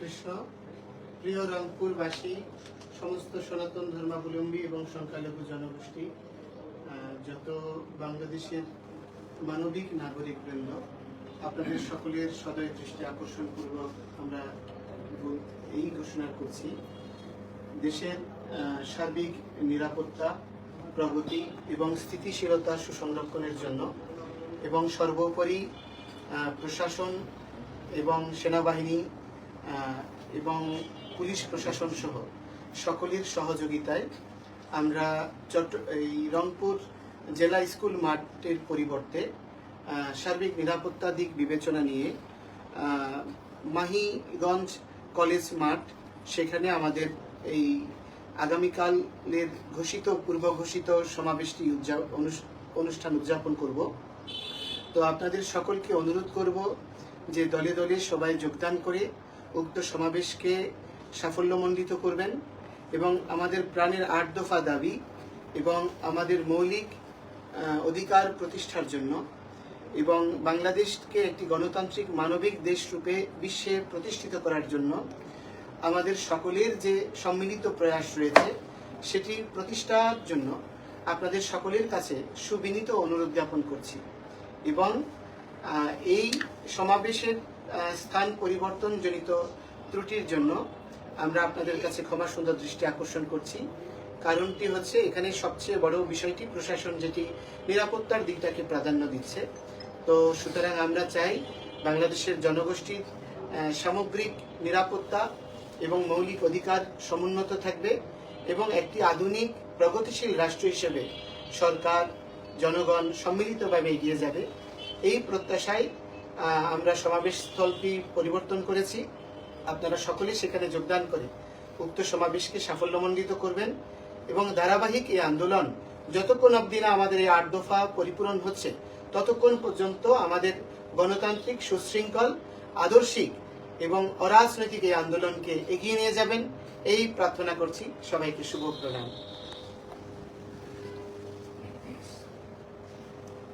কৃষ্ণ। প্রিয় রংপুরবাসী, সমস্ত সনাতন ধর্মাবলম্বী এবং সংখ্যালঘু জনগোষ্ঠী, যত বাংলাদেশের মানবিক নাগরিক বৃন্দ, আপনাদের সকলের সদয় দৃষ্টি আকর্ষণ পূর্বক আমরা এই ঘোষণা করছি, দেশের সার্বিক নিরাপত্তা, প্রগতি এবং স্থিতিশীলতা সুসংরক্ষণের জন্য এবং সর্বোপরি প্রশাসন এবং সেনাবাহিনী এবং পুলিশ প্রশাসন সহ সকলের সহযোগিতায় আমরা এই রংপুর জেলা স্কুল মাঠের পরিবর্তে সার্বিক নিরাপত্তা দিক বিবেচনা নিয়ে মাহিগঞ্জ কলেজ মাঠ, সেখানে আমাদের এই আগামীকালের পূর্ব ঘোষিত সমাবেশটি অনুষ্ঠান উদযাপন করব। তো আপনাদের সকলকে অনুরোধ করব যে দলে দলে সবাই যোগদান করে উক্ত সমাবেশকে সাফল্যমণ্ডিত করবেন এবং আমাদের প্রাণের 8 দফা দাবি এবং আমাদের মৌলিক অধিকার প্রতিষ্ঠার জন্য এবং বাংলাদেশকে একটি গণতান্ত্রিক মানবিক দেশ রূপে বিশ্বে প্রতিষ্ঠিত করার জন্য আমাদের সকলের যে সম্মিলিত প্রয়াস রয়েছে সেটি প্রতিষ্ঠার জন্য আপনাদের সকলের কাছে সুবিনীত অনুরোধ জ্ঞাপন করছি এবং এই সমাবেশের স্থান পরিবর্তনজনিত ত্রুটির জন্য আমরা আপনাদের কাছে ক্ষমা সুন্দর দৃষ্টি আকর্ষণ করছি। কারণটি হচ্ছে, এখানে সবচেয়ে বড় বিষয়টি প্রশাসন যেটি নিরাপত্তার দিকটাকে প্রাধান্য দিচ্ছে। তো সুতরাং আমরা চাই বাংলাদেশের জনগোষ্ঠীর সামগ্রিক নিরাপত্তা এবং মৌলিক অধিকার সমুন্নত থাকবে এবং একটি আধুনিক প্রগতিশীল রাষ্ট্র হিসেবে সরকার জনগণ সম্মিলিতভাবে এগিয়ে যাবে। এই প্রত্যাশায় আমরা সমাবেশ স্থলটি পরিবর্তন করেছি। আপনারা সকলে সেখানে যোগদান করে উক্ত সমাবেশকে সাফল্যমণ্ডিত করবেন এবং ধারাবাহিক এই আন্দোলন যতক্ষণ অবধি না আমাদের এই 8 দফা পরিপূরণ হচ্ছে ততক্ষণ পর্যন্ত আমাদের গণতান্ত্রিক, সুশৃঙ্খল, আদর্শিক এবং অরাজনৈতিক এই আন্দোলনকে এগিয়ে নিয়ে যাবেন, এই প্রার্থনা করছি। সবাইকে শুভ প্রণাম।